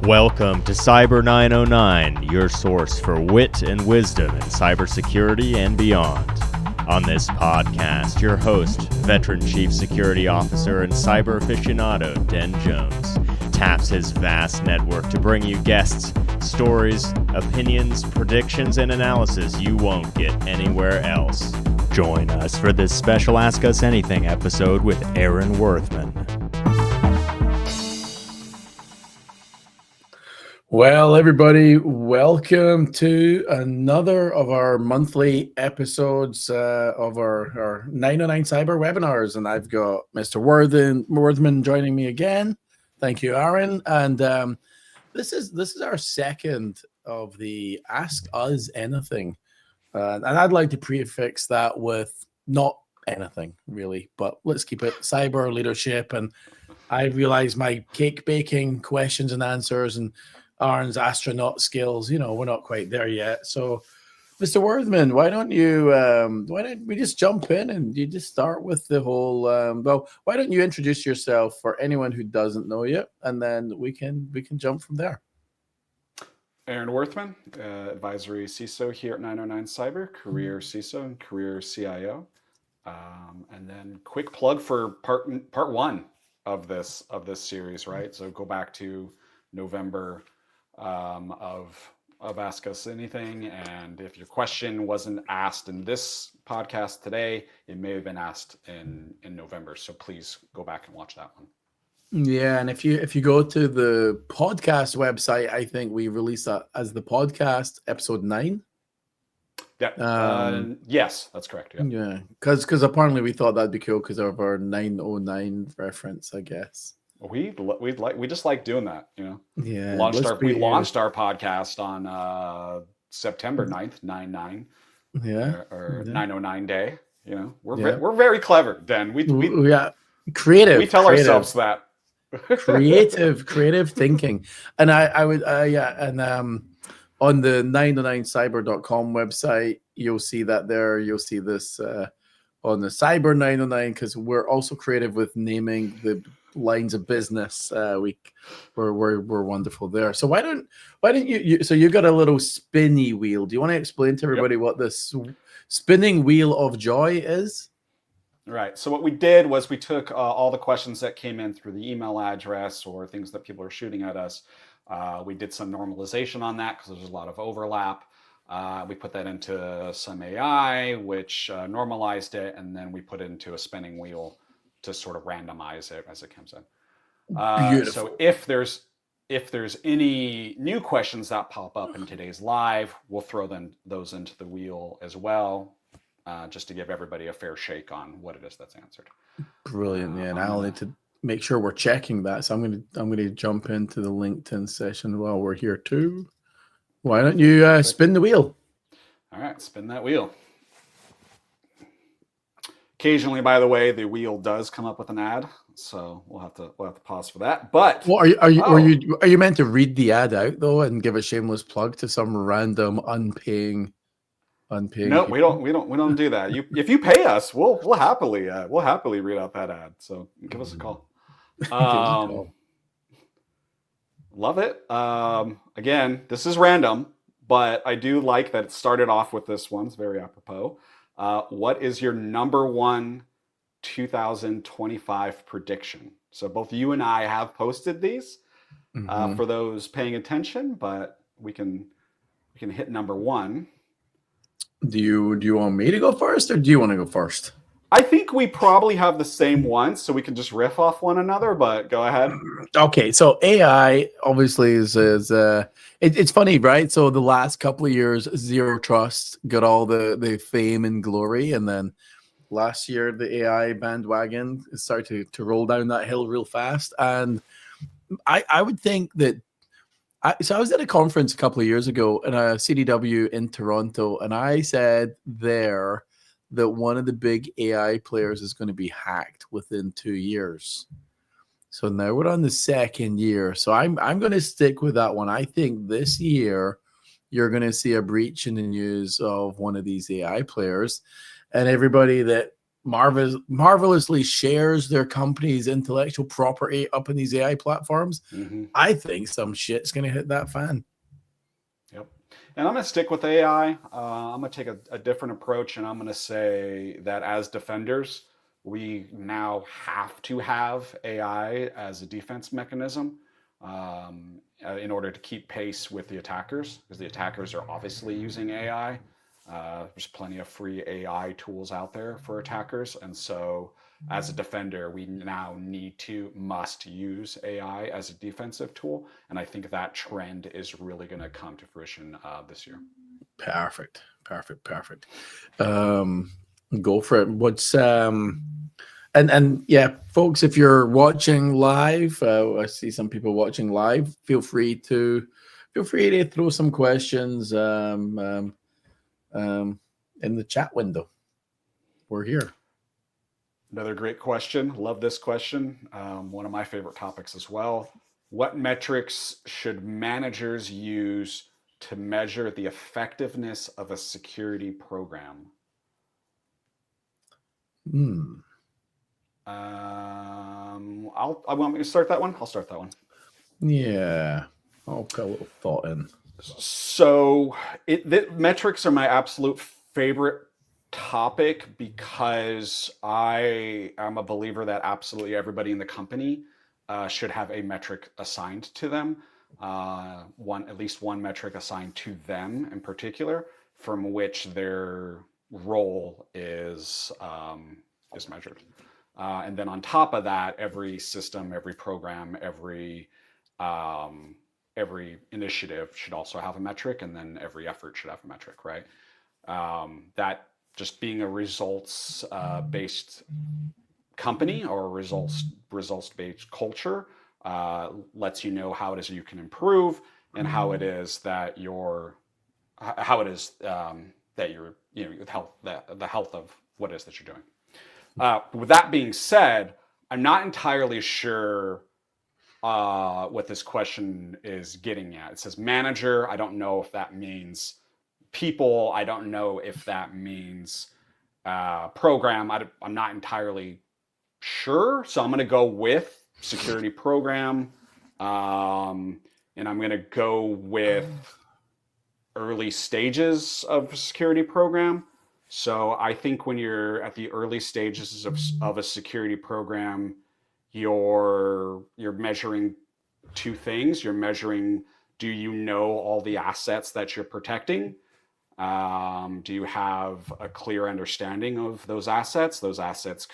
Welcome to Cyber909, your source for wit and wisdom in cybersecurity and beyond. On this podcast, your host, Veteran Chief Security Officer and cyber aficionado Den Jones, taps his vast network to bring you guests, stories, opinions, predictions, and analysis you won't get anywhere else. Join us for this special Ask Us Anything episode with Aaron Wurthman. Well, everybody, welcome to another of our monthly episodes of our 909 Cyber webinars. And I've got Mr. Wurthman joining me again. Thank you, Aaron. And this is our second of the Ask Us Anything. And I'd like to prefix that with not anything, really. But let's keep it cyber leadership. And I realize my cake baking questions and answers and Aaron's astronaut skills, we're not quite there yet. So, Mr. Wurthman, why don't we just jump in and you just start with the whole, why don't you introduce yourself for anyone who doesn't know you, and then we can jump from there. Aaron Wurthman, advisory CISO here at 909 Cyber, career CISO and career CIO. And then quick plug for part one of this series, right? So go back to November of Ask Us Anything, and if your question wasn't asked in this podcast today, it may have been asked in November. So please go back and watch that one. Yeah, and if you go to the podcast website, I think we released that as the podcast episode 9. Yeah. Yes, that's correct. Yeah, because apparently we thought that'd be cool because of our 909 reference, I guess. We just like doing that, Yeah. We launched our podcast on September 9th, 9/9. Yeah. Or 909 day. We're very clever, Den. We creative. We tell ourselves that. creative thinking. And I would on the 909cyber.com website, you'll see that there. You'll see this on the Cyber909, because we're also creative with naming the lines of business. We're wonderful there. So why don't you so you got a little spinny wheel. Do you want to explain to everybody what this spinning wheel of joy is? Right. So what we did was we took all the questions that came in through the email address or things that people are shooting at us. We did some normalization on that because there's a lot of overlap. We put that into some AI, which normalized it, and then we put it into a spinning wheel to sort of randomize it as it comes in. So if there's any new questions that pop up in today's live, we'll throw those into the wheel as well, just to give everybody a fair shake on what it is that's answered. Brilliant. Yeah, and I'll need to make sure we're checking that. So I'm gonna jump into the LinkedIn session while we're here too. Why don't you spin the wheel? All right, spin that wheel. Occasionally, by the way, the wheel does come up with an ad, so we'll have to pause for that. But are you meant to read the ad out though and give a shameless plug to some random unpaying? No, we don't do that. If you pay us, we'll happily read out that ad. So give us a call. Love it. Again, this is random, but I do like that it started off with this one. It's very apropos. What is your number one 2025 prediction? So both you and I have posted these for those paying attention, but we can hit number one. Do you want me to go first, or do you want to go first? I think we probably have the same one, so we can just riff off one another, but go ahead. Okay, so AI obviously is it's funny, right? So the last couple of years, Zero Trust got all the fame and glory, and then last year the AI bandwagon started to roll down that hill real fast. And I would think that I was at a conference a couple of years ago in a CDW in Toronto, and I said there that one of the big AI players is going to be hacked within 2 years. So now we're on the second year. So I'm going to stick with that one. I think this year you're going to see a breach in the news of one of these AI players, and everybody that marvelously shares their company's intellectual property up in these AI platforms, I think some shit's going to hit that fan. Yep. And I'm going to stick with AI. I'm going to take a different approach, and I'm going to say that as defenders, we now have to have AI as a defense mechanism in order to keep pace with the attackers, because the attackers are obviously using AI. There's plenty of free AI tools out there for attackers. And so as a defender, we now must use AI as a defensive tool. And I think that trend is really going to come to fruition this year. Perfect. Go for it. What's and yeah, folks, if you're watching live, I see some people watching live. Feel free to throw some questions in the chat window. We're here. Another great question. Love this question. One of my favorite topics as well. What metrics should managers use to measure the effectiveness of a security program? I want me to start that one. I'll start that one. Yeah, I'll put a little thought in. So metrics are my absolute favorite topic, because I am a believer that absolutely everybody in the company should have a metric assigned to them, at least one metric assigned to them in particular, from which their role is measured. And then on top of that, every system, every program, every initiative should also have a metric, and then every effort should have a metric, right? That just being a results-based company or a results-based culture lets you know how it is you can improve, and how it is that the health of what it is that you're doing. With that being said, I'm not entirely sure what this question is getting at. It says manager. I don't know if that means people. I don't know if that means program. I'm not entirely sure. So I'm going to go with security program. And I'm going to go with early stages of security program. So I think when you're at the early stages of a security program, you're measuring two things. You're measuring, do you know all the assets that you're protecting? Do you have a clear understanding of those assets? Those assets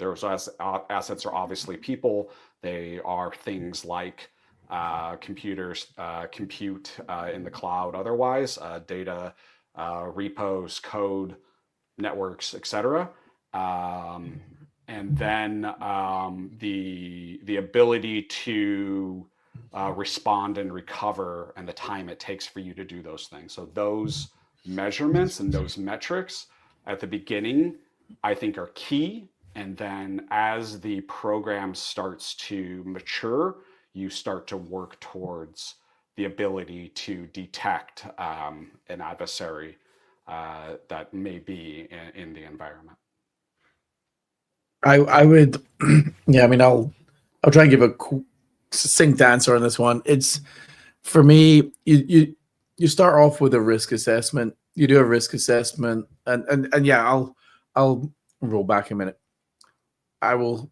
assets are obviously people. They are things like computers, compute in the cloud, otherwise, data, repos, code, networks, etc. And then the ability to respond and recover, and the time it takes for you to do those things. So those measurements and those metrics at the beginning, I think, are key. And then as the program starts to mature, you start to work towards the ability to detect an adversary that may be in the environment. I would, yeah. I mean, I'll try and give a succinct answer on this one. It's, for me, you start off with a risk assessment. You do a risk assessment, and yeah, I'll roll back a minute. I will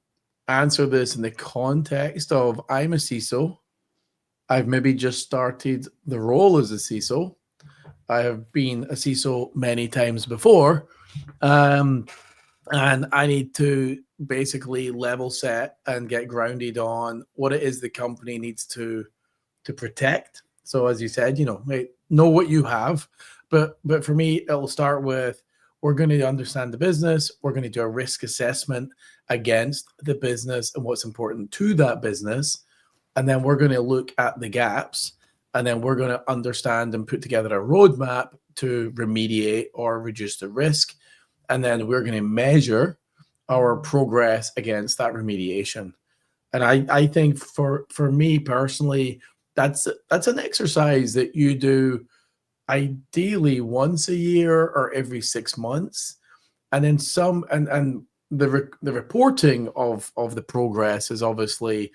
answer this in the context of, I'm a CISO. I've maybe just started the role as a CISO. I have been a CISO many times before, and I need to basically level set and get grounded on what it is the company needs to protect. So as you said, know what you have, but for me, it'll start with, we're going to understand the business. We're going to do a risk assessment against the business and what's important to that business. And then we're going to look at the gaps, and then we're going to understand and put together a roadmap to remediate or reduce the risk. And then we're going to measure our progress against that remediation. And I think for me personally, that's an exercise that you do ideally once a year or every 6 months. and then some, and the reporting of the progress is obviously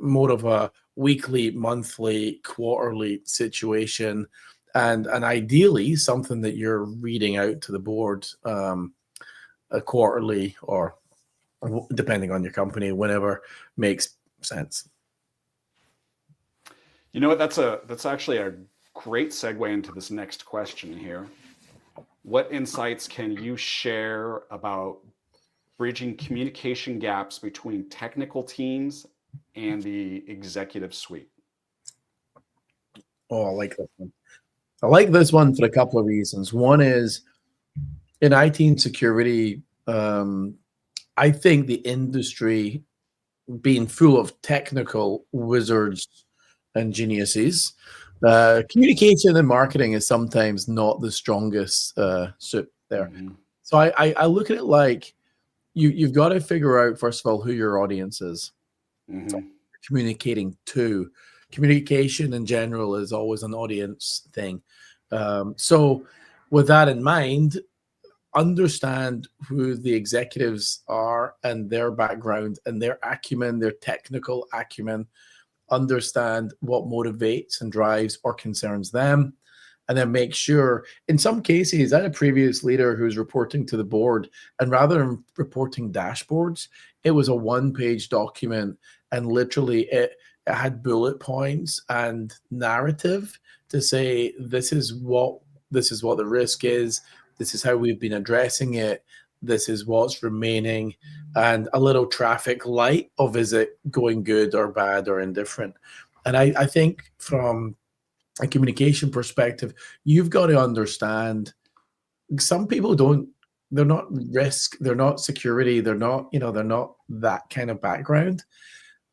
more of a weekly, monthly, quarterly situation, and ideally something that you're reading out to the board quarterly, or depending on your company, whenever makes sense. You know what? That's actually a great segue into this next question here. What insights can you share about bridging communication gaps between technical teams and the executive suite? Oh, I like this one. I like this one for a couple of reasons. One is in IT and security, I think the industry being full of technical wizards and geniuses, communication and marketing is sometimes not the strongest suit there. Mm-hmm. So I look at it like you've got to figure out, first of all, who your audience is. Mm-hmm. Communicating to. Communication in general is always an audience thing. So with that in mind, understand who the executives are and their background and their acumen, their technical acumen. Understand what motivates and drives or concerns them. And then make sure, in some cases, I had a previous leader who's reporting to the board, and rather than reporting dashboards, it was a one-page document, and literally it had bullet points and narrative to say this is what the risk is, this is how we've been addressing it, this is what's remaining, and a little traffic light of is it going good or bad or indifferent. And I think from a communication perspective, you've got to understand some people don't, they're not risk, they're not security, they're not, they're not that kind of background.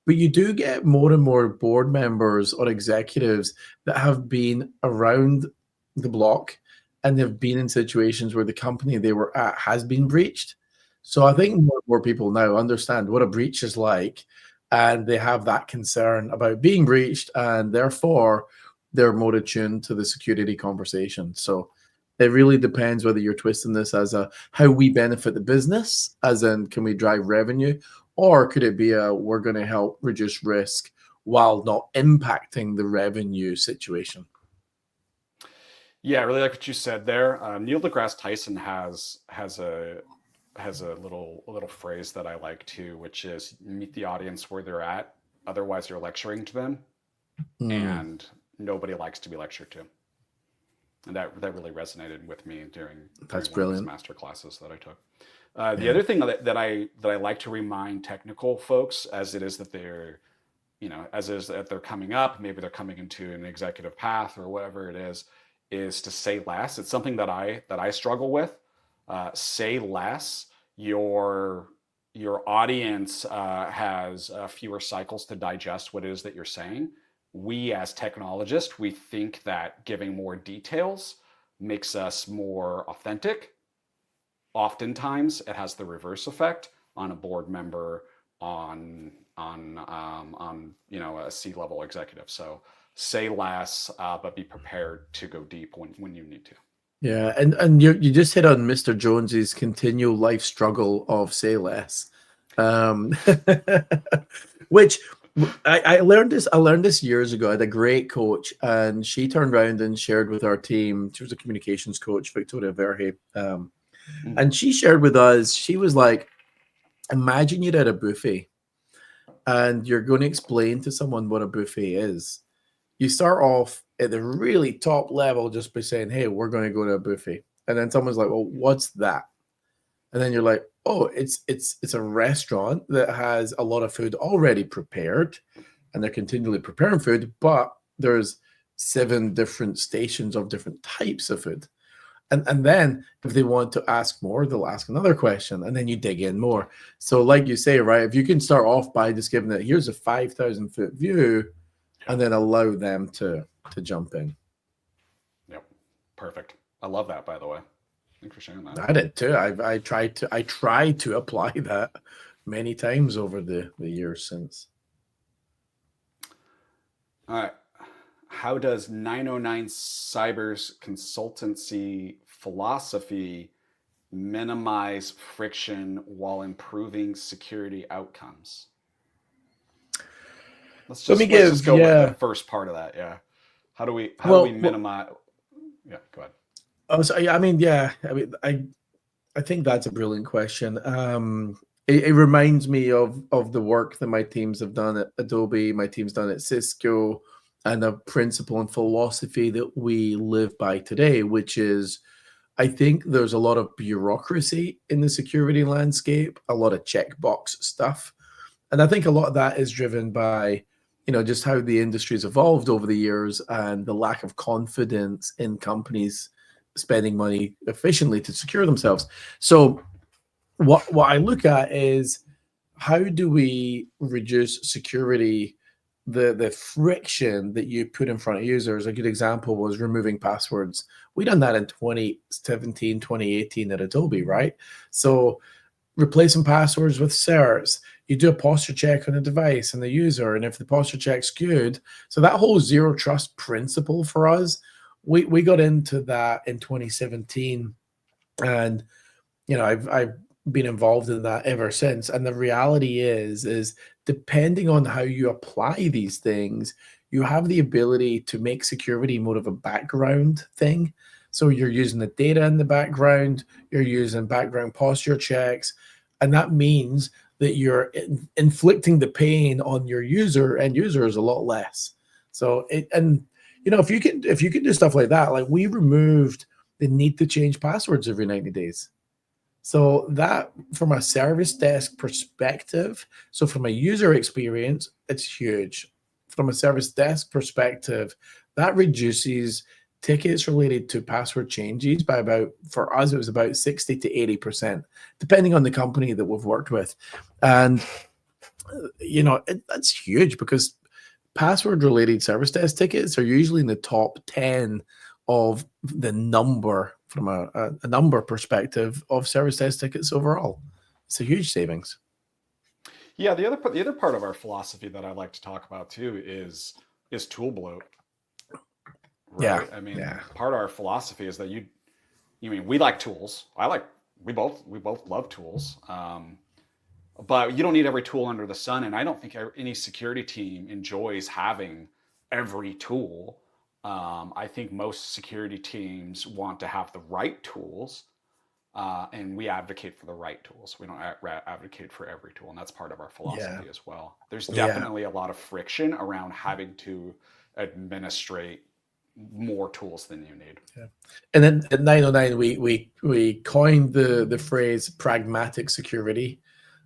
But you do get more and more board members or executives that have been around the block, and they've been in situations where the company they were at has been breached. So I think more and more people now understand what a breach is like, and they have that concern about being breached, and therefore they're more attuned to the security conversation. So it really depends whether you're twisting this as a how we benefit the business, as in can we drive revenue, or could it be a we're going to help reduce risk while not impacting the revenue situation? Yeah, I really like what you said there. Neil deGrasse Tyson has a little phrase that I like too, which is meet the audience where they're at. Otherwise, you're lecturing to them, and nobody likes to be lectured to. And that really resonated with me during That's one of these brilliant. master classes that I took. The other thing that I like to remind technical folks, as it is that they're as is that they're coming up, maybe they're coming into an executive path or whatever it is to say less. It's something that I struggle with. Say less. Your audience has fewer cycles to digest what it is that you're saying. We as technologists, we think that giving more details makes us more authentic. Oftentimes, it has the reverse effect on a board member, on a C-level executive. So say less, but be prepared to go deep when you need to. Yeah, and you just hit on Mr. Jones's continual life struggle of say less, which I learned this. I learned this years ago. I had a great coach, and she turned around and shared with our team. She was a communications coach, Victoria Verhey, and she shared with us. She was like, "Imagine you're at a buffet, and you're going to explain to someone what a buffet is. You start off at the really top level just by saying, hey, we're going to go to a buffet. And then someone's like, well, what's that? And then you're like, oh, it's a restaurant that has a lot of food already prepared, and they're continually preparing food, but there's 7 different stations of different types of food. And then if they want to ask more, they'll ask another question, and then you dig in more. So like you say, right, if you can start off by just giving it, here's a 5,000-foot view, and then allow them to jump in. Yep. Perfect. I love that, by the way. Thanks for sharing that. I did too. I tried to apply that many times over the years since. All right. How does 909 Cyber's consultancy philosophy minimize friction while improving security outcomes? Let's just go with the first part of that. Yeah. How do we minimize? Yeah, go ahead. I think that's a brilliant question. It reminds me of the work that my teams have done at Adobe, my team's done at Cisco, and a principle and philosophy that we live by today, which is I think there's a lot of bureaucracy in the security landscape, a lot of checkbox stuff. And I think a lot of that is driven by, just how the industry's evolved over the years and the lack of confidence in companies spending money efficiently to secure themselves. So what I look at is how do we reduce security, the friction that you put in front of users. A good example was removing passwords. We done that in 2017, 2018 at Adobe, right? So replacing passwords with certs. You do a posture check on a device and the user, and if the posture check's good, so that whole zero trust principle for us, we got into that in 2017, and I've been involved in that ever since. And the reality is depending on how you apply these things, you have the ability to make security more of a background thing. So you're using the data in the background, you're using background posture checks, and that means that you're inflicting the pain on your end users a lot less. So if you can do stuff like that, like we removed the need to change passwords every 90 days. So that from a service desk perspective, so from a user experience, it's huge. From a service desk perspective, that reduces tickets related to password changes by for us, it was about 60 to 80%, depending on the company that we've worked with. And, that's huge because password related service desk tickets are usually in the top 10 of the number from a number perspective of service desk tickets overall. It's a huge savings. Yeah, the other part of our philosophy that I like to talk about too is tool bloat. Right? Yeah. Part of our philosophy is that we like tools. We both love tools. But you don't need every tool under the sun, and I don't think any security team enjoys having every tool. I think most security teams want to have the right tools, and we advocate for the right tools. We don't advocate for every tool, and that's part of our philosophy as well. There's definitely a lot of friction around having to administrate more tools than you need. Yeah. And then at 909, we coined the phrase pragmatic security.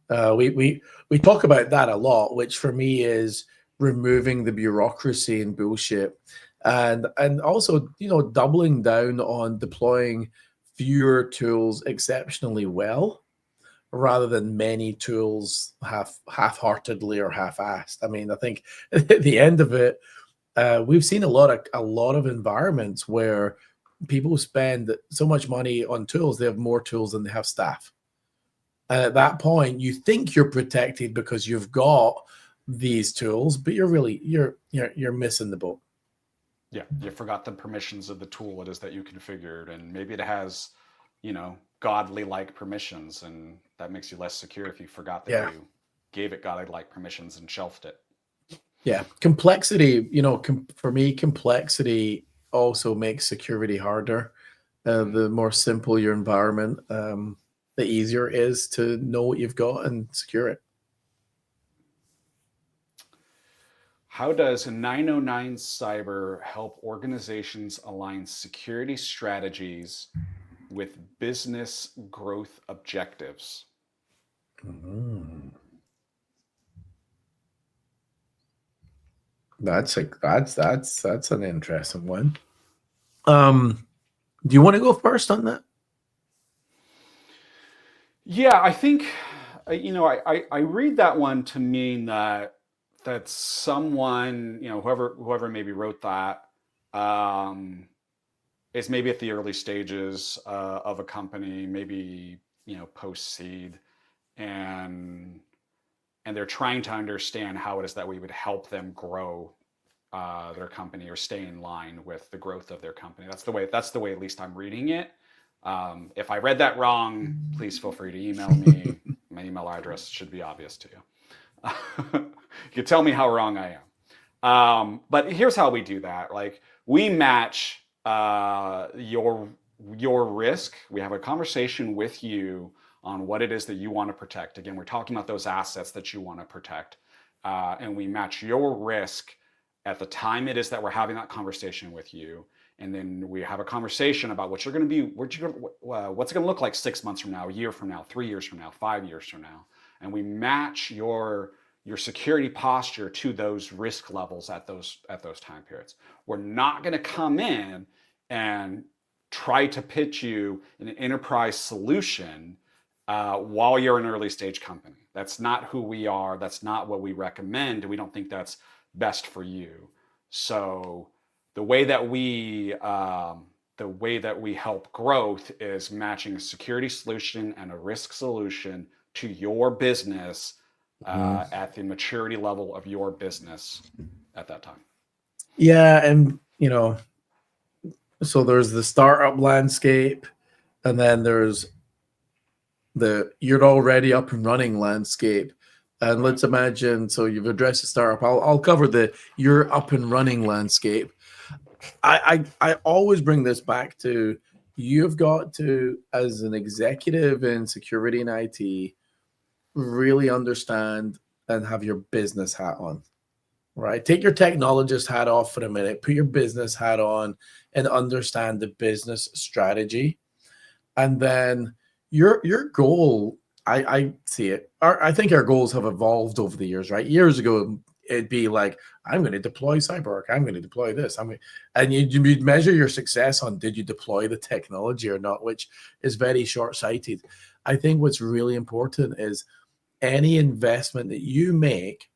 We talk about that a lot, which for me is removing the bureaucracy and bullshit, and also doubling down on deploying fewer tools exceptionally well rather than many tools half-heartedly or half-assed. I think at the end of it, we've seen a lot of environments where people spend so much money on tools, they have more tools than they have staff. And at that point, you think you're protected because you've got these tools, but you're missing the boat. Yeah, you forgot the permissions of the tool it is that you configured, and maybe it has, godly-like permissions, and that makes you less secure if you forgot that you gave it godly-like permissions and shelved it. Yeah, complexity. For me, complexity also makes security harder. The more simple your environment, the easier it is to know what you've got and secure it. How does 909 Cyber help organizations align security strategies with business growth objectives? That's an interesting one. Do you want to go first on that? Yeah, I think I read that one to mean that someone, whoever maybe wrote that, is maybe at the early stages of a company, maybe post seed, and they're trying to understand how it is that we would help them grow their company or stay in line with the growth of their company. That's the way at least I'm reading it. If I read that wrong, please feel free to email me. My email address should be obvious to you. You can tell me how wrong I am. But here's how we do that. Like, we match your risk. We have a conversation with you on what it is that you want to protect. Again, we're talking about those assets that you want to protect. And we match your risk at the time it is that we're having that conversation with you. And then we have a conversation about what you're going to be, what's it going to look like 6 months from now, a year from now, 3 years from now, 5 years from now. And we match your security posture to those risk levels at those time periods. We're not going to come in and try to pitch you an enterprise solution while you're an early stage company. That's not who we are. That's not what we recommend. And we don't think that's best for you. So the way that we help growth is matching a security solution and a risk solution to your business at the maturity level of your business at that time. Yeah, and so there's the startup landscape, and then there's the you're already up and running landscape. And let's imagine, so you've addressed the startup. I'll cover the you're up and running landscape. I always bring this back to, you've got to, as an executive in security and IT, really understand and have your business hat on, right? Take your technologist hat off for a minute, put your business hat on, and understand the business strategy. And then your goal, I see it. I think our goals have evolved over the years, right? Years ago, it'd be like, I'm going to deploy CyberArk. I'm going to deploy this. And you'd measure your success on, did you deploy the technology or not, which is very short-sighted. I think what's really important is any investment that you make,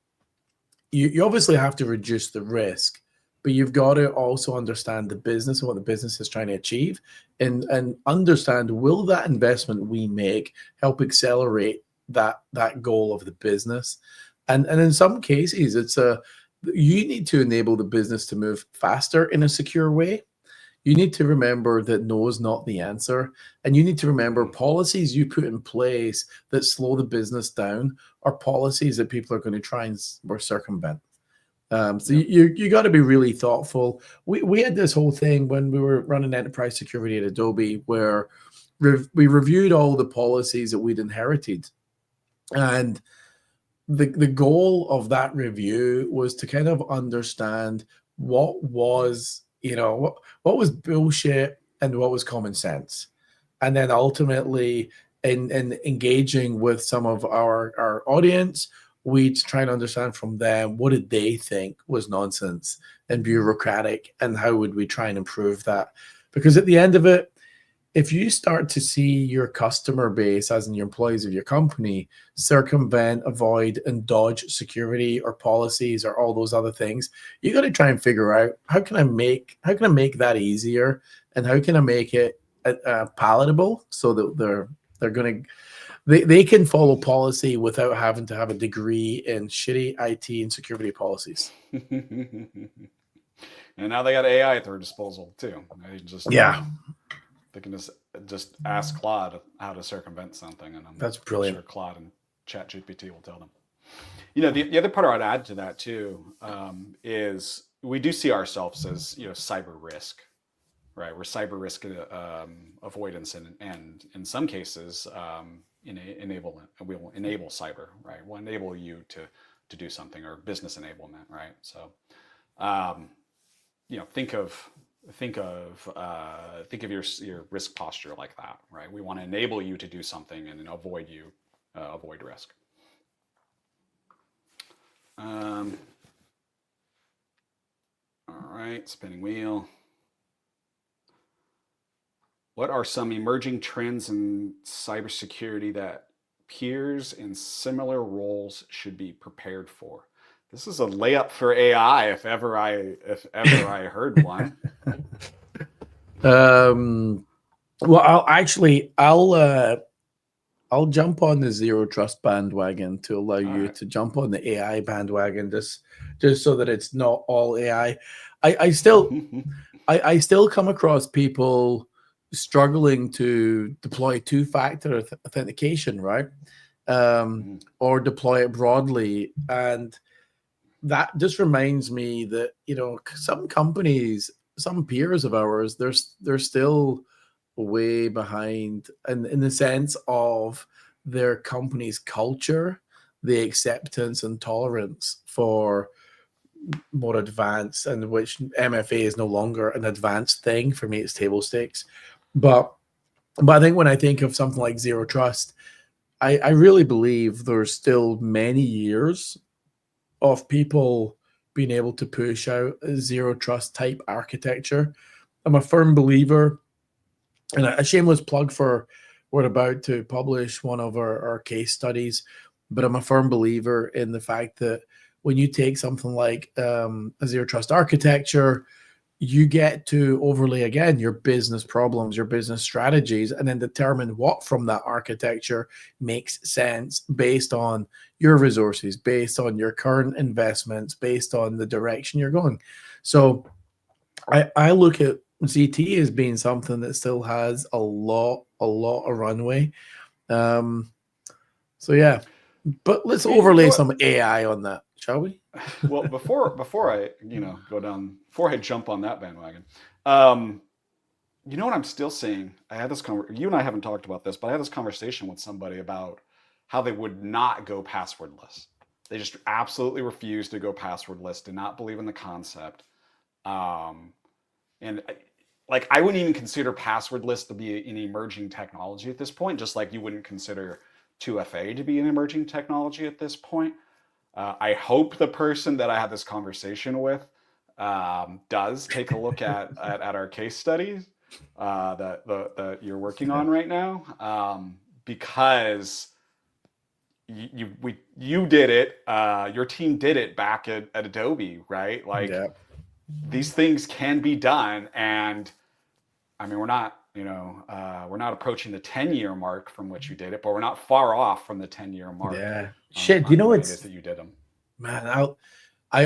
you obviously have to reduce the risk, but you've got to also understand the business and what the business is trying to achieve, and understand, will that investment we make help accelerate that goal of the business? And in some cases, you need to enable the business to move faster in a secure way. You need to remember that no is not the answer. And you need to remember policies you put in place that slow the business down are policies that people are going to try and circumvent. You got to be really thoughtful. We had this whole thing when we were running enterprise security at Adobe, where we reviewed all the policies that we'd inherited. And the goal of that review was to kind of understand what was, what was bullshit and what was common sense. And then ultimately in engaging with some of our audience, we'd try and understand from them, what did they think was nonsense and bureaucratic, and how would we try and improve that? Because at the end of it, if you start to see your customer base, as in your employees of your company, circumvent, avoid, and dodge security or policies or all those other things, you got to try and figure out, how can I make that easier, and how can I make it palatable so that they can follow policy without having to have a degree in shitty IT and security policies. And now they got AI at their disposal too. They can just ask Claude how to circumvent something, and that's brilliant. I'm sure Claude and ChatGPT will tell them. The other part I'd add to that too is we do see ourselves as cyber risk, right? We're cyber risk avoidance, and in some cases we will enable cyber, right? We'll enable you to do something, or business enablement, right? So think of your risk posture like that, right? We want to enable you to do something and then avoid risk. All right, spinning wheel. What are some emerging trends in cybersecurity that peers in similar roles should be prepared for? This is a layup for AI, if ever I heard one. Well, I'll jump on the zero trust bandwagon to allow you to jump on the AI bandwagon, just so that it's not all AI. I still come across people struggling to deploy two-factor authentication, right? Or deploy it broadly. And that just reminds me that, some companies, some peers of ours, they're still way behind in the sense of their company's culture, the acceptance and tolerance for more advanced, and which MFA is no longer an advanced thing. For me, it's table stakes. But I think when I think of something like zero trust, I really believe there's still many years of people being able to push out a zero trust type architecture. I'm a firm believer, and a shameless plug for, we're about to publish one of our case studies, but I'm a firm believer in the fact that when you take something like a zero trust architecture, you get to overlay again your business problems, your business strategies, and then determine what from that architecture makes sense based on your resources, based on your current investments, based on the direction you're going. So I look at ZT as being something that still has a lot of runway. So yeah, but let's overlay some AI on that, shall we? Well, before I before I jump on that bandwagon, you know what I'm still seeing? I had this you and I haven't talked about this, but I had this conversation with somebody about how they would not go passwordless. They just absolutely refuse to go passwordless, did not believe in the concept. And like, I wouldn't even consider passwordless to be an emerging technology at this point, just like you wouldn't consider 2FA to be an emerging technology at this point. I hope the person that I had this conversation with does take a look at our case studies that you're working on right now, because you did it, your team did it back at Adobe, right? Like, these things can be done, and I mean, we're not approaching the 10-year mark from which you did it, but we're not far off from the 10-year mark. Yeah. Shit, you know what it is that you did them. Man, I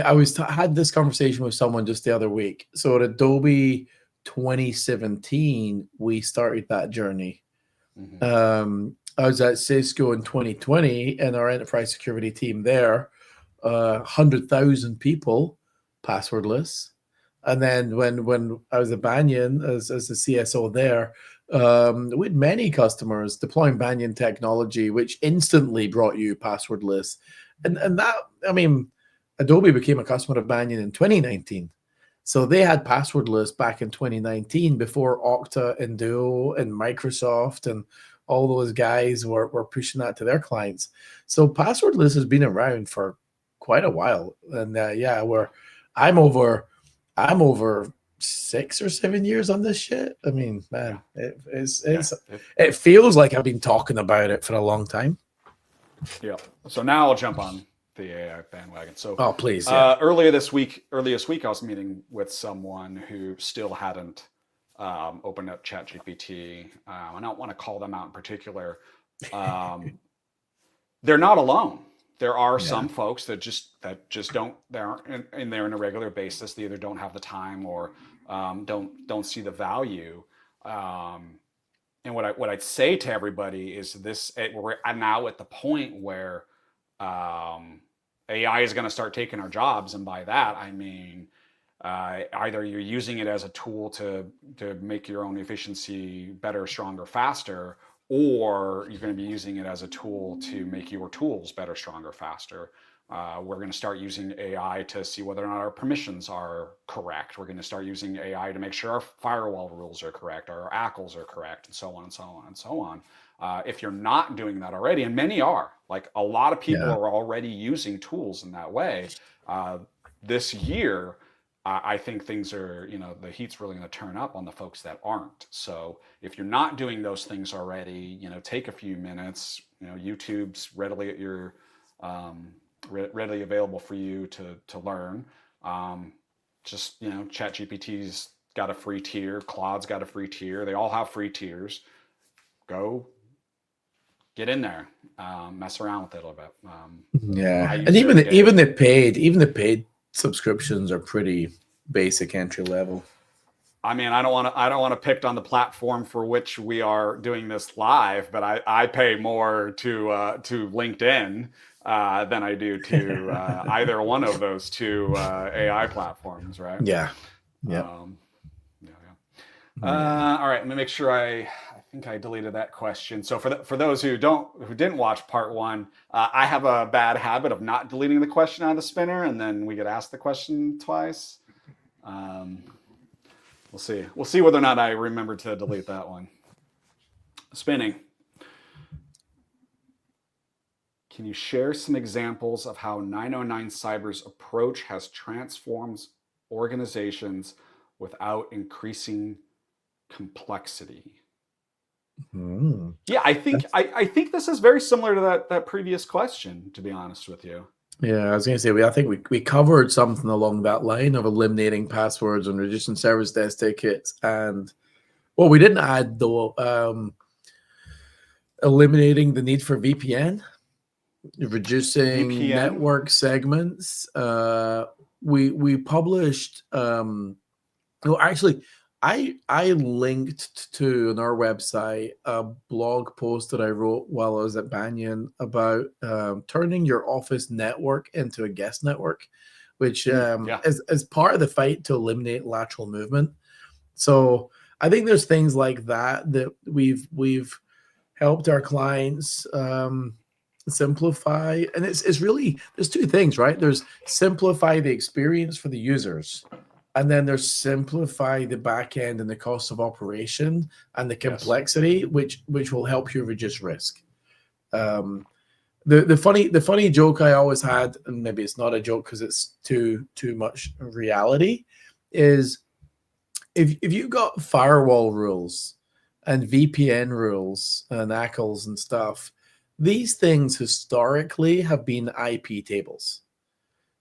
had this conversation with someone just the other week. So at Adobe 2017, we started that journey. I was at Cisco in 2020, and our enterprise security team there, 100,000 people, passwordless. And then when I was at Banyan as the CSO there, we had many customers deploying Banyan technology, which instantly brought you passwordless. And that, I mean, Adobe became a customer of Banyan in 2019. So they had passwordless back in 2019 before Okta and Duo and Microsoft and all those guys were pushing that to their clients. So passwordless has been around for quite a while. And yeah, I'm over 6 or 7 years on this shit. I mean, man, it feels like I've been talking about it for a long time. Yeah. So now I'll jump on the AI bandwagon. So, please. Earlier this week, I was meeting with someone who still hadn't opened up ChatGPT. I don't want to call them out in particular. They're not alone. There are some folks that just don't. They're in there on a regular basis. They either don't have the time or don't see the value. And what I'd say to everybody is this: we're now at the point where AI is going to start taking our jobs, and by that I mean either you're using it as a tool to make your own efficiency better, stronger, faster, or you're going to be using it as a tool to make your tools better, stronger, faster. We're going to start using AI to see whether or not our permissions are correct. We're going to start using AI to make sure our firewall rules are correct, our ACLs are correct, and so on and so on and so on. If you're not doing that already, and many are, like a lot of people are already using tools in that way. This year, I think things are, the heat's really going to turn up on the folks that aren't. So if you're not doing those things already, take a few minutes. YouTube's readily at your readily available for you to learn. ChatGPT's got a free tier, Claude's got a free tier. They all have free tiers. Go get in there, mess around with it a little bit. And even the paid subscriptions are pretty basic entry level. I mean, I don't want to pick on the platform for which we are doing this live, but I pay more to LinkedIn than I do to either one of those two AI platforms, right? Yeah. Yeah. All right, let me make sure I think I deleted that question. So for those who didn't watch part one, I have a bad habit of not deleting the question out of the spinner, and then we get asked the question twice. We'll see. We'll see whether or not I remember to delete that one. Spinning. Can you share some examples of how 909 Cyber's approach has transformed organizations without increasing complexity? Yeah, I think this is very similar to that previous question, to be honest with you. Yeah, I was going to say, I think we covered something along that line of eliminating passwords and reducing service desk tickets. And what we didn't add, though, eliminating the need for VPN, reducing network segments. We published, actually, I linked to on our website a blog post that I wrote while I was at Banyan about turning your office network into a guest network, which is part of the fight to eliminate lateral movement. So I think there's things like that we've helped our clients simplify, and it's really, there's two things, right? There's simplify the experience for the users. And then there's simplify the back end and the cost of operation and the complexity, which will help you reduce risk. The funny joke I always had, and maybe it's not a joke because it's too much reality, is if you've got firewall rules and VPN rules and ACLs and stuff, these things historically have been IP tables.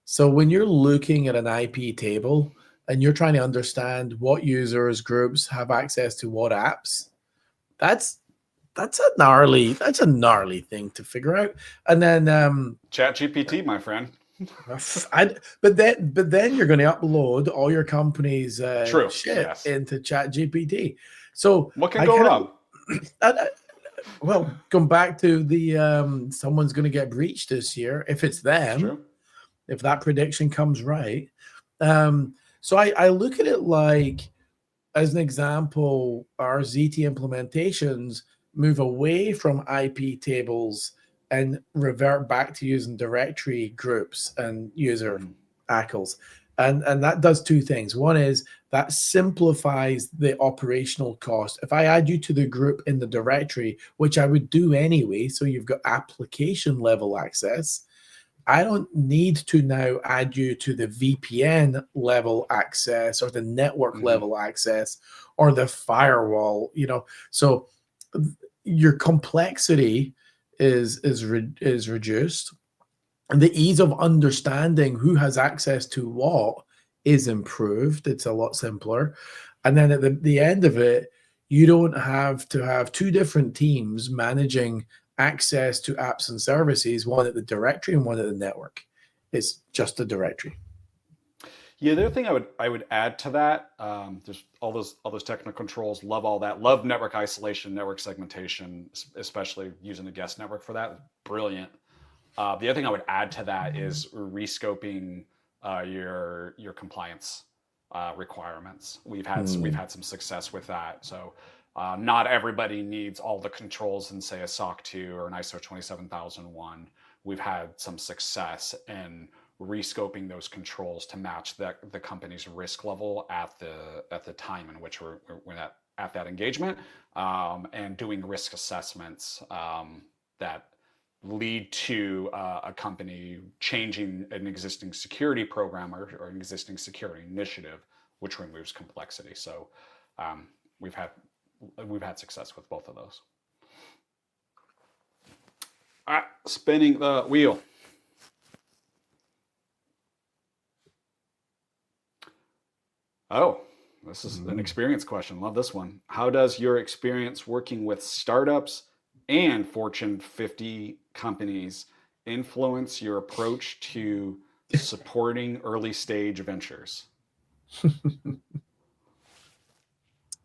So when you're looking at an IP table, and you're trying to understand what users groups have access to what apps, that's a gnarly thing to figure out. And then ChatGPT, my friend. But then you're going to upload all your company's shit into ChatGPT. So what can go wrong? Well, come back to the someone's going to get breached this year if it's them, if that prediction comes right. So I look at it like, as an example, our ZT implementations move away from IP tables and revert back to using directory groups and user ACLs. And that does two things. One is that simplifies the operational cost. If I add you to the group in the directory, which I would do anyway, so you've got application level access, I don't need to now add you to the VPN level access or the network level access or the firewall, so your complexity is reduced, and the ease of understanding who has access to what is improved. It's a lot simpler. And then at the end of it, you don't have to have two different teams managing access to apps and services, one at the directory and one at the network. It's just a directory. Yeah, the other thing I would add to that, there's all those technical controls, love all that, love network isolation, network segmentation, especially using a guest network for that. Brilliant. The other thing I would add to that is rescoping your compliance requirements. We've had some success with that. So not everybody needs all the controls in, say, a SOC 2 or an ISO 27001. We've had some success in rescoping those controls to match the company's risk level at the time in which we're at that engagement, and doing risk assessments that lead to a company changing an existing security program or an existing security initiative, which removes complexity. So we've had success with both of those. All right, spinning the wheel. Oh, this is an experience question. Love this one. How does your experience working with startups and Fortune 50 companies influence your approach to supporting early stage ventures?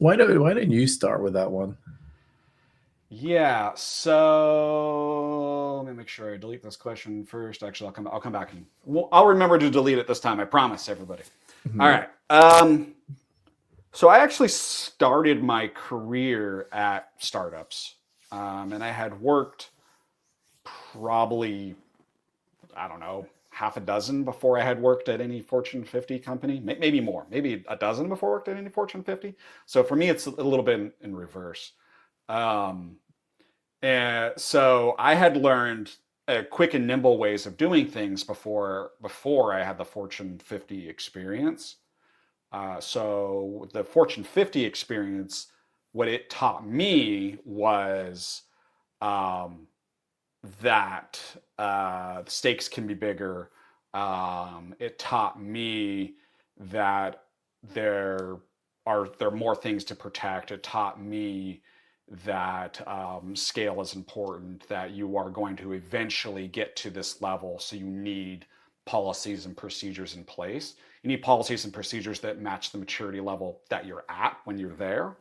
Why don't you start with that one? Yeah, so let me make sure I delete this question first. Actually, I'll come back and I'll remember to delete it this time. I promise, everybody. All right. So I actually started my career at startups, and I had worked probably, I don't know, half a dozen before I had worked at any Fortune 50 company, maybe more, maybe a dozen before I worked at any Fortune 50. So for me, it's a little bit in reverse. And so I had learned quick and nimble ways of doing things before I had the Fortune 50 experience. So the Fortune 50 experience, what it taught me was that the stakes can be bigger. It taught me that there are more things to protect. It taught me that scale is important, that you are going to eventually get to this level. So you need policies and procedures in place. You need policies and procedures that match the maturity level that you're at when you're there.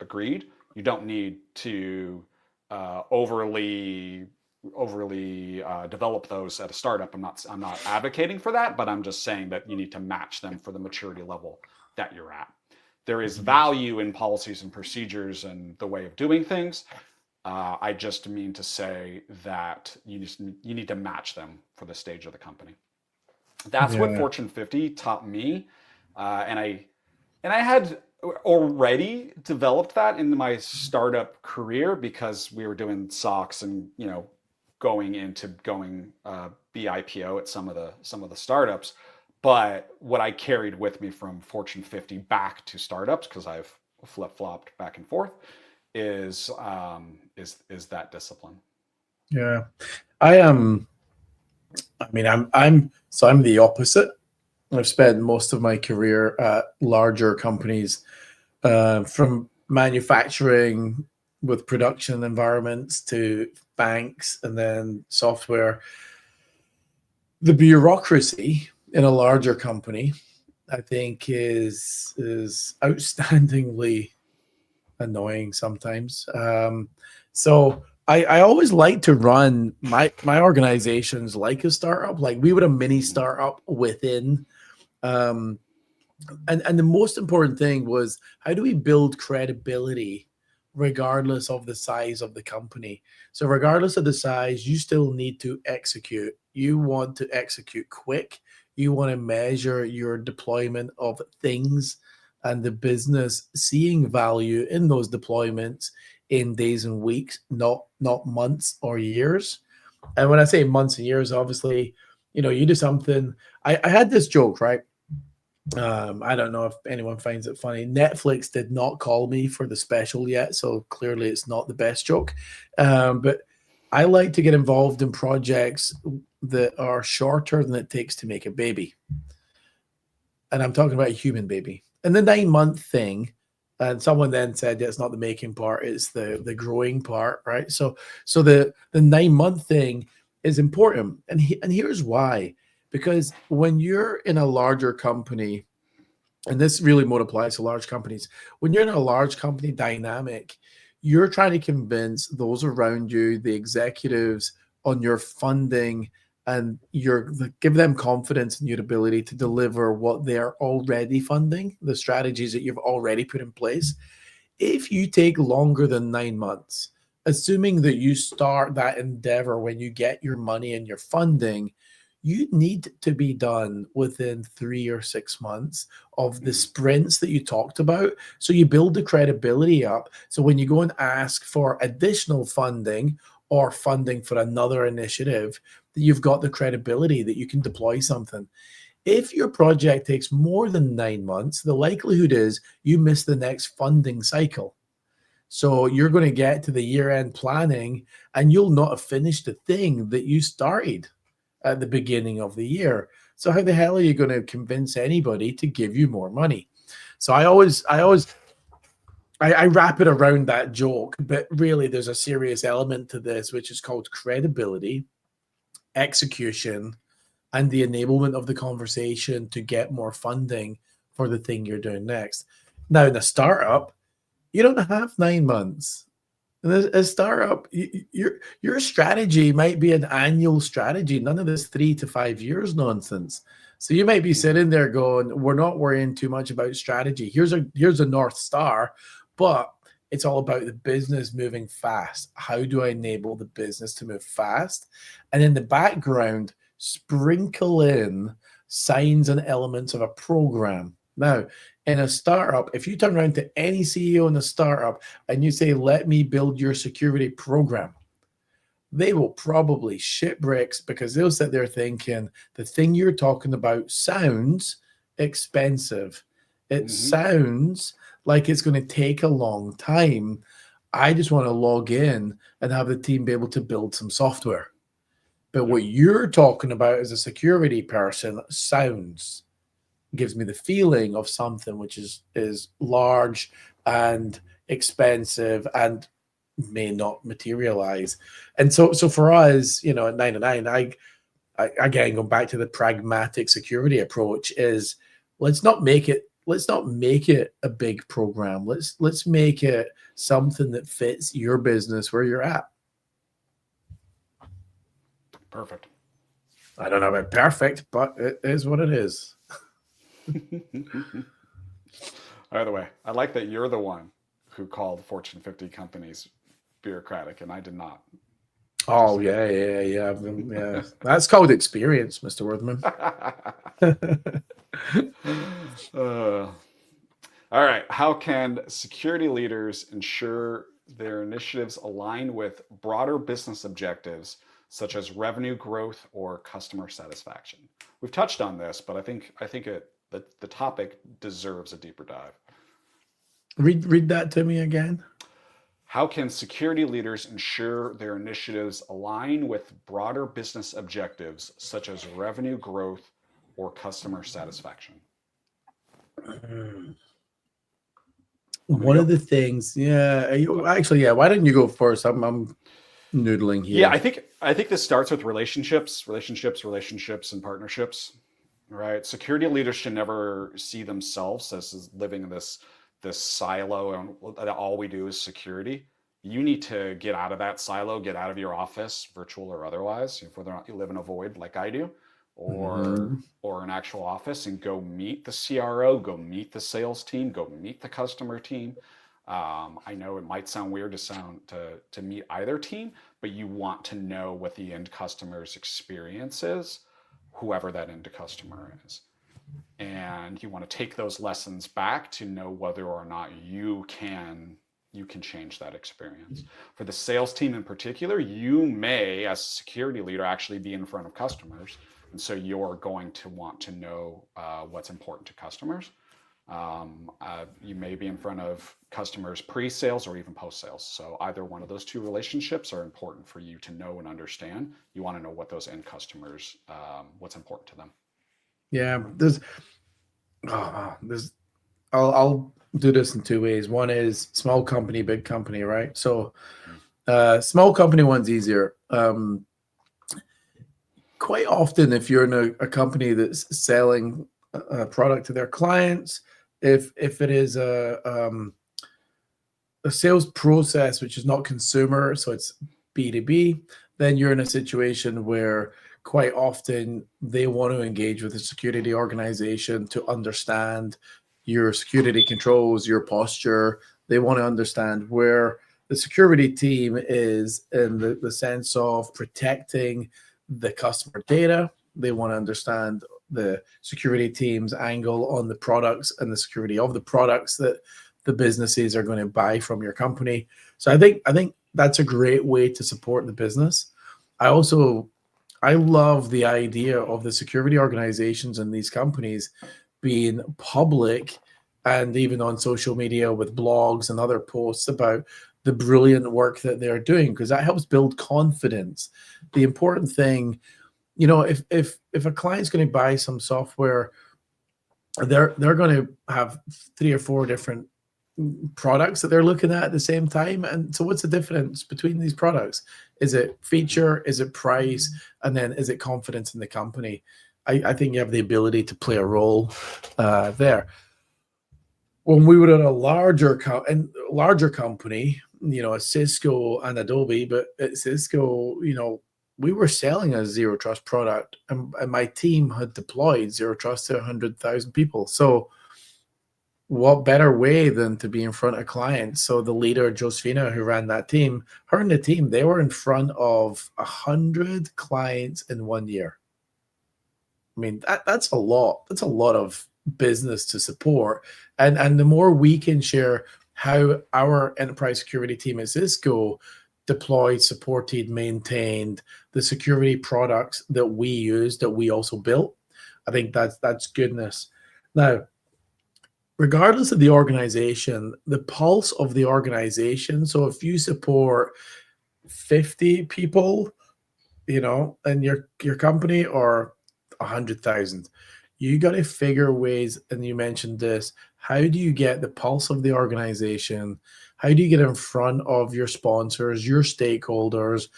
Agreed. You don't need to overly develop those at a startup. I'm not advocating for that, but I'm just saying that you need to match them for the maturity level that you're at. There is value in policies and procedures and the way of doing things. I just mean to say that you need to match them for the stage of the company. That's what Fortune 50 taught me, and I had already developed that in my startup career because we were doing SOX and going be IPO at some of the startups. But what I carried with me from Fortune 50 back to startups, because I've flip-flopped back and forth, is that discipline. Yeah, I'm the opposite. I've spent most of my career at larger companies, from manufacturing with production environments to banks and then software. The bureaucracy in a larger company, I think, is outstandingly annoying sometimes. So I always like to run my organizations like a startup. Like we would a mini startup within. And the most important thing was, how do we build credibility regardless of the size of the company? So regardless of the size, you still need to execute. You want to execute quick. You want to measure your deployment of things and the business seeing value in those deployments in days and weeks, not months or years. And when I say months and years, obviously, you do something. I had this joke, right? I don't know if anyone finds it funny. Netflix did not call me for the special yet, so clearly it's not the best joke. But I like to get involved in projects that are shorter than it takes to make a baby. And I'm talking about a human baby. And the 9-month thing, and someone then said, yeah, it's not the making part, it's the growing part, right? So the 9-month thing is important. And here's why. Because when you're in a larger company, and this really more applies to large companies, when you're in a large company dynamic, you're trying to convince those around you, the executives, on your funding, and give them confidence in your ability to deliver what they're already funding, the strategies that you've already put in place. If you take longer than 9 months, assuming that you start that endeavor when you get your money and your funding, you need to be done within 3 or 6 months of the sprints that you talked about. So you build the credibility up. So when you go and ask for additional funding or funding for another initiative, that you've got the credibility that you can deploy something. If your project takes more than 9 months, the likelihood is you miss the next funding cycle. So you're going to get to the year-end planning and you'll not have finished the thing that you started at the beginning of the year. So how the hell are you going to convince anybody to give you more money? So I wrap it around that joke, but really there's a serious element to this, which is called credibility, execution, and the enablement of the conversation to get more funding for the thing you're doing next. Now, in a startup, You don't have 9 months. And as a startup, your strategy might be an annual strategy, none of this 3 to 5 years nonsense. So you might be sitting there going, we're not worrying too much about strategy. Here's a North Star, but it's all about the business moving fast. How do I enable the business to move fast? And in the background, sprinkle in signs and elements of a program. Now, in a startup, if you turn around to any CEO in a startup and you say, let me build your security program, they will probably shit bricks, because they'll sit there thinking the thing you're talking about sounds expensive. It sounds like it's going to take a long time. I just want to log in and have the team be able to build some software. But what you're talking about as a security person gives me the feeling of something which is large and expensive and may not materialize. And so for us, at 909, I again, going back to the pragmatic security approach, is let's not make it a big program. Let's make it something that fits your business where you're at. Perfect. I don't know about perfect, but it is what it is. By the way, I like that you're the one who called Fortune 50 companies bureaucratic, and I did not. Oh, yeah. That's called experience, Mr. Wurthman. All right. How can security leaders ensure their initiatives align with broader business objectives, such as revenue growth or customer satisfaction? We've touched on this, but I think the topic deserves a deeper dive. Read that to me again. How can security leaders ensure their initiatives align with broader business objectives, such as revenue growth or customer satisfaction? One of the things, why don't you go first? I'm noodling here. Yeah, I think this starts with relationships, and partnerships, right? Security leaders should never see themselves as living in this silo and all we do is security. You need to get out of that silo, get out of your office, virtual or otherwise, whether or not you live in a void like I do, or an actual office, and go meet the CRO, go meet the sales team, go meet the customer team. I know it might sound weird to meet either team, but you want to know what the end customer's experience is, whoever that end customer is. And you want to take those lessons back to know whether or not you can change that experience. For the sales team in particular, you may, as a security leader, actually be in front of customers. And so you're going to want to know what's important to customers. You may be in front of customers pre-sales or even post-sales. So either one of those two relationships are important for you to know and understand. You want to know what those end customers, what's important to them. Yeah, I'll do this in two ways. One is small company, big company, right? So small company one's easier. Quite often, if you're in a company that's selling a product to their clients, if it is a sales process which is not consumer, so it's B2B, then you're in a situation where quite often they want to engage with the security organization to understand your security controls, your posture. They want to understand where the security team is in the sense of protecting the customer data. They want to understand the security team's angle on the products and the security of the products that the businesses are going to buy from your company. So I think that's a great way to support the business. I love the idea of the security organizations and these companies being public and even on social media with blogs and other posts about the brilliant work that they're doing, because that helps build confidence. The important thing, if a client's going to buy some software, they're going to have 3 or 4 different products that they're looking at the same time. And so what's the difference between these products? Is it feature? Is it price? And then is it confidence in the company? I think you have the ability to play a role there. when we were at a larger company, a Cisco and Adobe, but at Cisco, we were selling a zero trust product, and my team had deployed zero trust to 100,000 people. So what better way than to be in front of clients? So the leader, Josefina, who ran that team, her and the team, they were in front of 100 clients in 1 year. I mean, that's a lot. That's a lot of business to support. And the more we can share how our enterprise security team at Cisco deployed, supported, maintained the security products that we use, that we also built, I think that's goodness. Now, regardless of the organization, the pulse of the organization. So if you support 50 people, in your company, or 100,000, you got to figure ways. And you mentioned this. How do you get the pulse of the organization? How do you get in front of your sponsors, your stakeholders?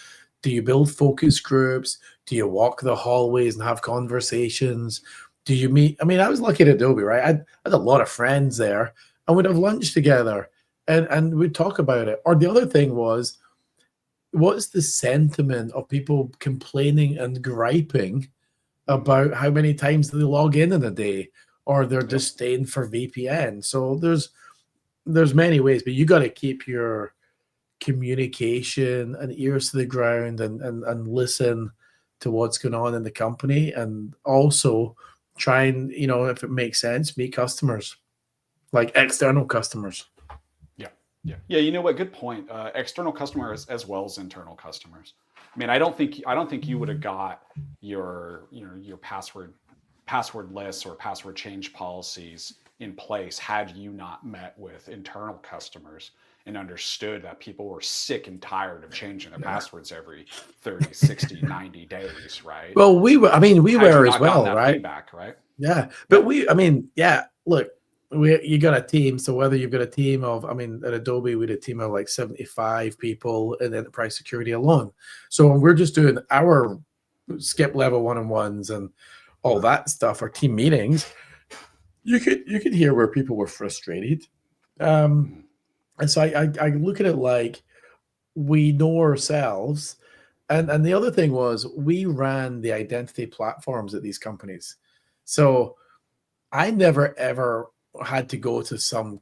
Do you build focus groups? Do you walk the hallways and have conversations? Do you meet? I mean, I was lucky at Adobe, right? I had a lot of friends there, and we'd have lunch together, and we'd talk about it. Or the other thing was, what's the sentiment of people complaining and griping about how many times they log in a day, or they're disdain for VPN? So there's many ways, but you got to keep your communication and ears to the ground, and listen to what's going on in the company, and also try and, if it makes sense, meet customers, like external customers. Yeah. You know what? Good point. External customers as well as internal customers. I mean, I don't think you would have got your password lists or password change policies in place had you not met with internal customers and understood that people were sick and tired of changing their passwords every 30, 60, 90 days, right? Well, we were as well, right? Feedback, right? Yeah. But look, you got a team. So whether you've got a team of, at Adobe, we had a team of like 75 people in enterprise security alone. So when we're just doing our skip level one-on-ones and all that stuff, our team meetings, you could hear where people were frustrated. And so I look at it like we know ourselves. And the other thing was, we ran the identity platforms at these companies. So I never ever had to go to some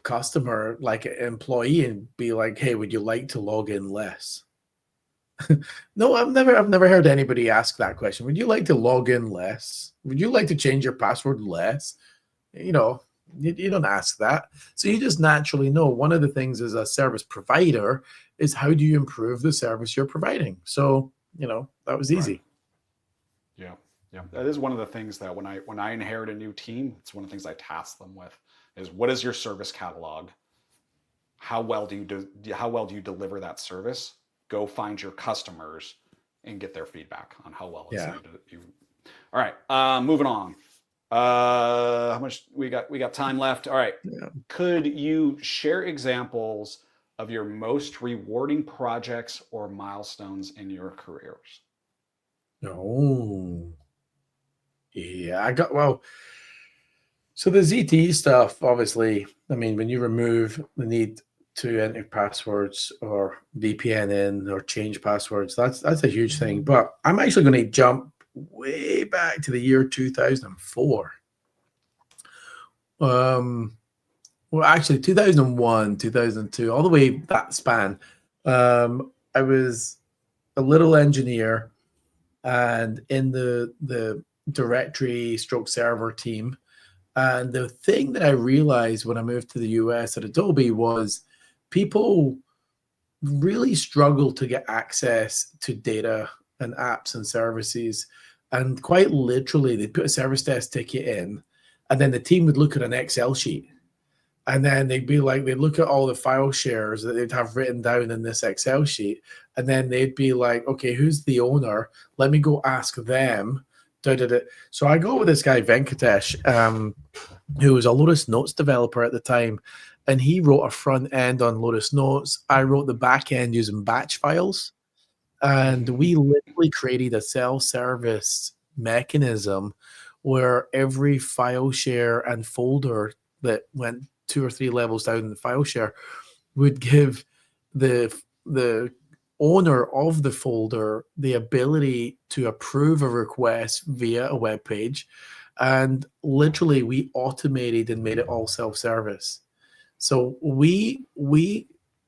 customer, like an employee, and be like, "Hey, would you like to log in less?" No, I've never heard anybody ask that question. Would you like to log in less? Would you like to change your password less? You don't ask that. So you just naturally know. One of the things as a service provider is, how do you improve the service you're providing? So, that was easy. Right. Yeah. That is one of the things that when I inherit a new team, it's one of the things I task them with is, what is your service catalog? How well do you deliver that service? Go find your customers and get their feedback on how well it's you. All right, moving on. How much we got time left? All right. Yeah. Could you share examples of your most rewarding projects or milestones in your careers? Oh, yeah. So the ZTE stuff, obviously, when you remove the need to enter passwords or VPN in or change passwords, that's a huge thing. But I'm actually going to jump way back to the year 2004. Well, actually 2001, 2002, all the way that span. I was a little engineer, and in the directory stroke server team. And the thing that I realized when I moved to the US at Adobe was, people really struggle to get access to data and apps and services. And quite literally, they'd put a service desk ticket in, and then the team would look at an Excel sheet. And then they'd look at all the file shares that they'd have written down in this Excel sheet. And then they'd be like, okay, who's the owner? Let me go ask them. So I go with this guy, Venkatesh, who was a Lotus Notes developer at the time. And he wrote a front end on Lotus Notes. I wrote the back end using batch files. And we literally created a self-service mechanism where every file share and folder that went 2 or 3 levels down in the file share would give the owner of the folder the ability to approve a request via a web page. And literally we automated and made it all self-service. So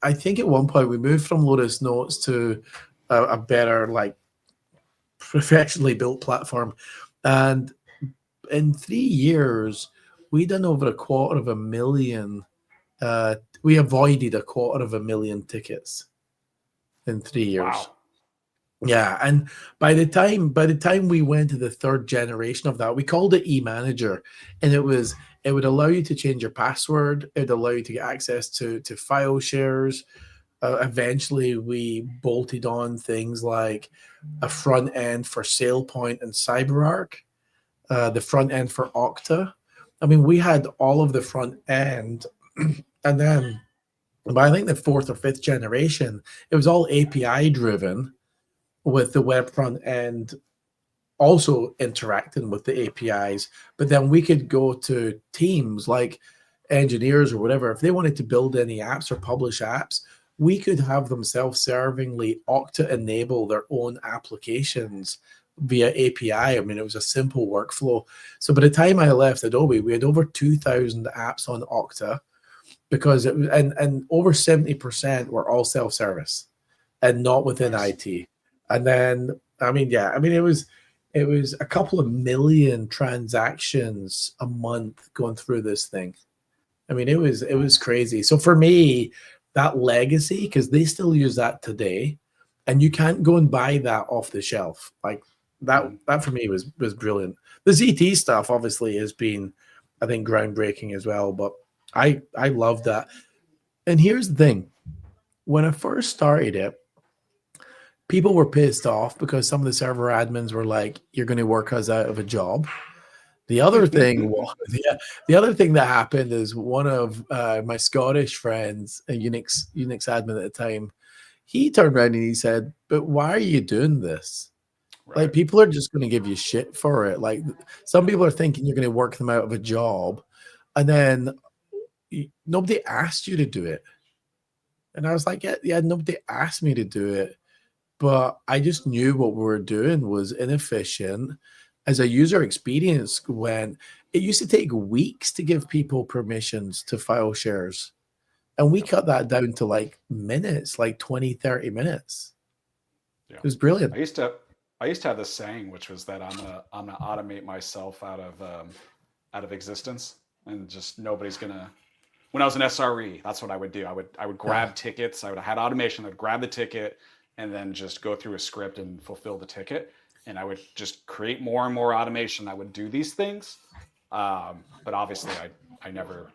I think at one point we moved from Lotus Notes to a better, like, professionally built platform. And in 3 years, we done over 250,000. We avoided 250,000 tickets in 3 years. Wow. Yeah, and by the time we went to the third generation of that, we called it e-manager, and it would allow you to change your password. It would allow you to get access to file shares. Eventually, we bolted on things like a front end for SailPoint and CyberArk, the front end for Okta. I mean, we had all of the front end, and then by I think the fourth or fifth generation, it was all API driven, with the web front end also interacting with the APIs. But then we could go to teams like engineers or whatever. If they wanted to build any apps or publish apps, we could have them self-servingly Okta enable their own applications via API. I mean, it was a simple workflow. So by the time I left Adobe, we had over 2,000 apps on Okta, because it was, and over 70% were all self-service and not within IT. And then, it was a couple of million transactions a month going through this thing. I mean, it was crazy. So for me, that legacy, because they still use that today, and you can't go and buy that off the shelf. Like that for me was brilliant. The ZT stuff obviously has been, I think, groundbreaking as well. But I love that. And here's the thing: when I first started it, people were pissed off because some of the server admins were like, "You're going to work us out of a job." The other thing, the other thing that happened is one of my Scottish friends, a Unix admin at the time, he turned around and he said, "But why are you doing this? Right. Like, people are just going to give you shit for it. Like, some people are thinking you're going to work them out of a job, and then nobody asked you to do it." And I was like, yeah, nobody asked me to do it. But I just knew what we were doing was inefficient as a user experience, when it used to take weeks to give people permissions to file shares. And we cut that down to like minutes, like 20, 30 minutes. Yeah. It was brilliant. I used to have this saying, which was that I'm gonna automate myself out of existence, and just nobody's gonna. When I was an SRE, that's what I would do. I would grab tickets. I had automation. I'd grab the ticket and then just go through a script and fulfill the ticket. And I would just create more and more automation. I would do these things, but obviously I never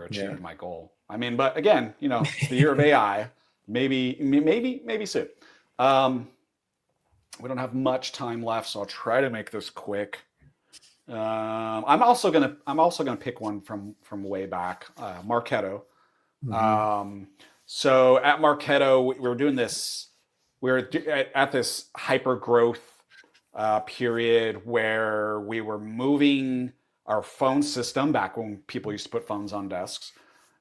achieved my goal. I mean, but again, it's the year of AI. Maybe soon. We don't have much time left, so I'll try to make this quick. I'm also gonna pick one from way back, Marketo. Mm-hmm. So at Marketo, we were doing this. We were at this hyper growth period where we were moving our phone system back when people used to put phones on desks.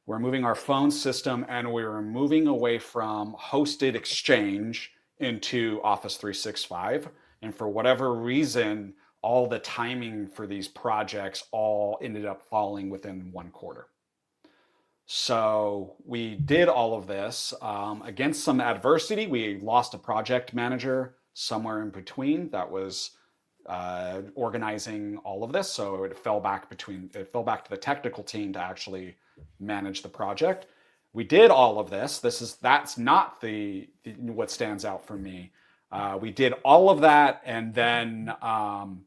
We're moving our phone system, and we were moving away from hosted Exchange into Office 365. And for whatever reason, all the timing for these projects all ended up falling within 1 quarter. So we did all of this against some adversity. We lost a project manager somewhere in between that was organizing all of this. So it fell back to the technical team to actually manage the project. We did all of this. That's not what stands out for me. We did all of that, and then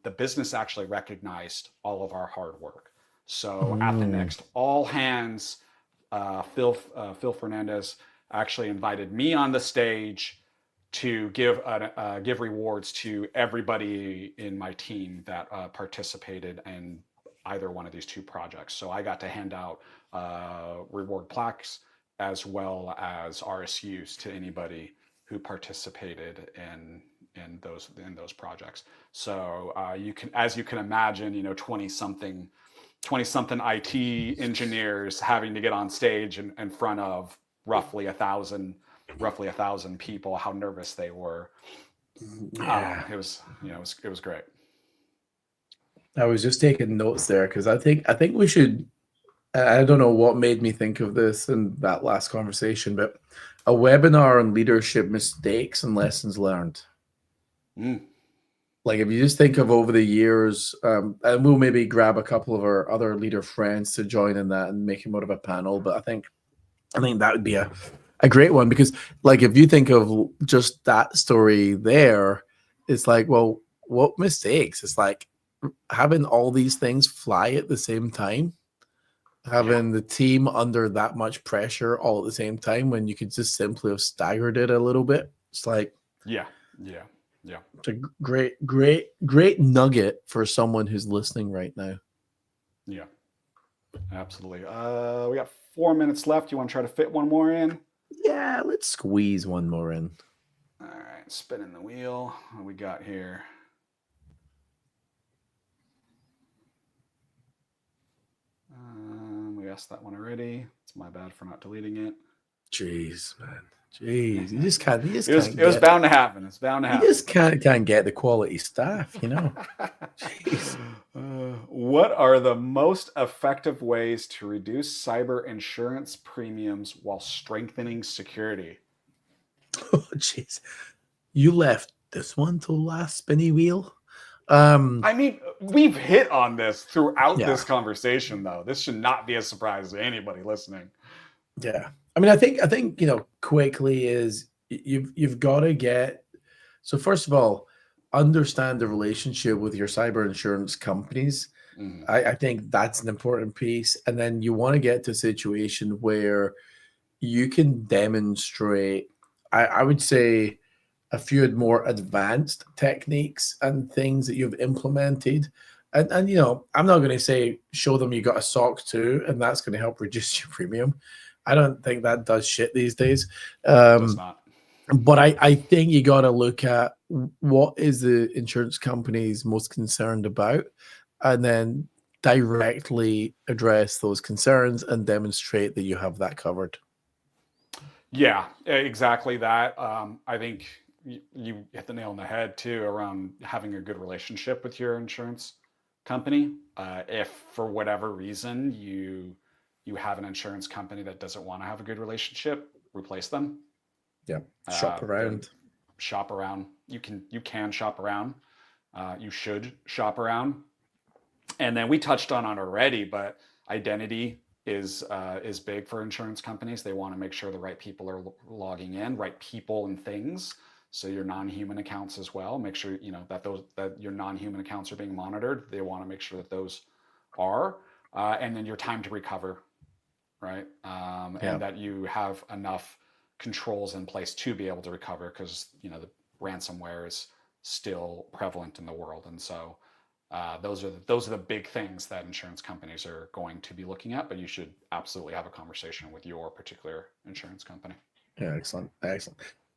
the business actually recognized all of our hard work. So at the next all hands, Phil Fernandez actually invited me on the stage to give rewards to everybody in my team that participated in either one of these 2 projects. So I got to hand out reward plaques as well as RSUs to anybody who participated in those projects. So as you can imagine, 20-something 20-something IT engineers having to get on stage in front of roughly 1,000 people, how nervous they were. Yeah. It was great. I was just taking notes there because I think we should. I don't know what made me think of this in that last conversation, but a webinar on leadership mistakes and lessons learned. Like if you just think of over the years, and we'll maybe grab a couple of our other leader friends to join in that and make it more of a panel. But I think that would be a great one, because like if you think of just that story there, it's like, well, what mistakes? It's like having all these things fly at the same time, having the team under that much pressure all at the same time when you could just simply have staggered it a little bit. It's like, yeah. It's a great nugget for someone who's listening right now. Yeah, absolutely. We got 4 minutes left. You want to try to fit one more in? Yeah, let's squeeze one more in. All right, spinning the wheel. What do we got here? We asked that one already. It's my bad for not deleting it. Jeez, man. Jeez, you just can't. It was bound to happen. It's bound to happen. You just can't get the quality staff, you know. Jeez. What are the most effective ways to reduce cyber insurance premiums while strengthening security? Oh, jeez. You left this one to last, spinny wheel. I mean, we've hit on this throughout this conversation, though. This should not be a surprise to anybody listening. Yeah. I mean, I think, you know, quickly is you've got to get, so first of all, understand the relationship with your cyber insurance companies. I think that's an important piece. And then you want to get to a situation where you can demonstrate, I would say, a few more advanced techniques and things that you've implemented. And you know, I'm not going to say show them you got a SOC 2 and that's going to help reduce your premium. I don't think that does shit these days. Does not. But I think you got to look at what is the insurance companies most concerned about, and then directly address those concerns and demonstrate that you have that covered. Yeah, exactly that. I think you hit the nail on the head too around having a good relationship with your insurance company. If for whatever reason you have an insurance company that doesn't want to have a good relationship, replace them. Yeah. Shop around. Shop around. You can shop around. You should shop around. And then we touched on it already, but identity is big for insurance companies. They want to make sure the right people are logging in, right people and things. So your non-human accounts as well. Make sure that your non-human accounts are being monitored. They want to make sure that those are, and then your time to recover, right? And that you have enough controls in place to be able to recover, because the ransomware is still prevalent in the world, and so those are the big things that insurance companies are going to be looking at. But you should absolutely have a conversation with your particular insurance company. Yeah, excellent.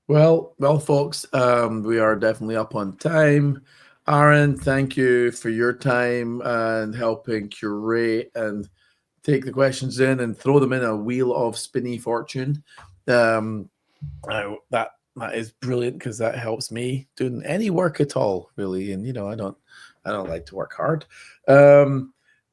Well, folks, we are definitely up on time. Aaron, thank you for your time and helping curate and take the questions in and throw them in a wheel of spinny fortune. That is brilliant, because that helps me doing any work at all, really. And I don't like to work hard.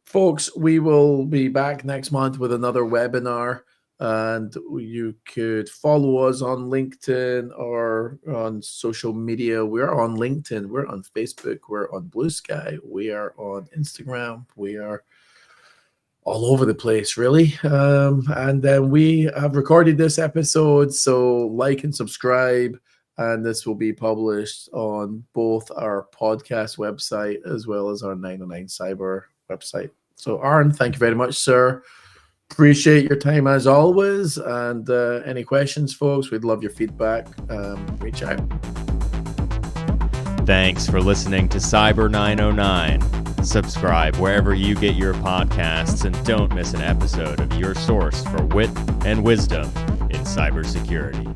Folks, we will be back next month with another webinar, and you could follow us on LinkedIn or on social media. We're on LinkedIn, we're on Facebook, we're on Blue Sky, we are on Instagram, we are all over the place, really. And then we have recorded this episode, so like and subscribe, and this will be published on both our podcast website as well as our 909 Cyber website. So Aaron, thank you very much, sir. Appreciate your time as always. And any questions, folks, we'd love your feedback. Reach out. Thanks for listening to Cyber909. Subscribe wherever you get your podcasts and don't miss an episode of your source for wit and wisdom in cybersecurity.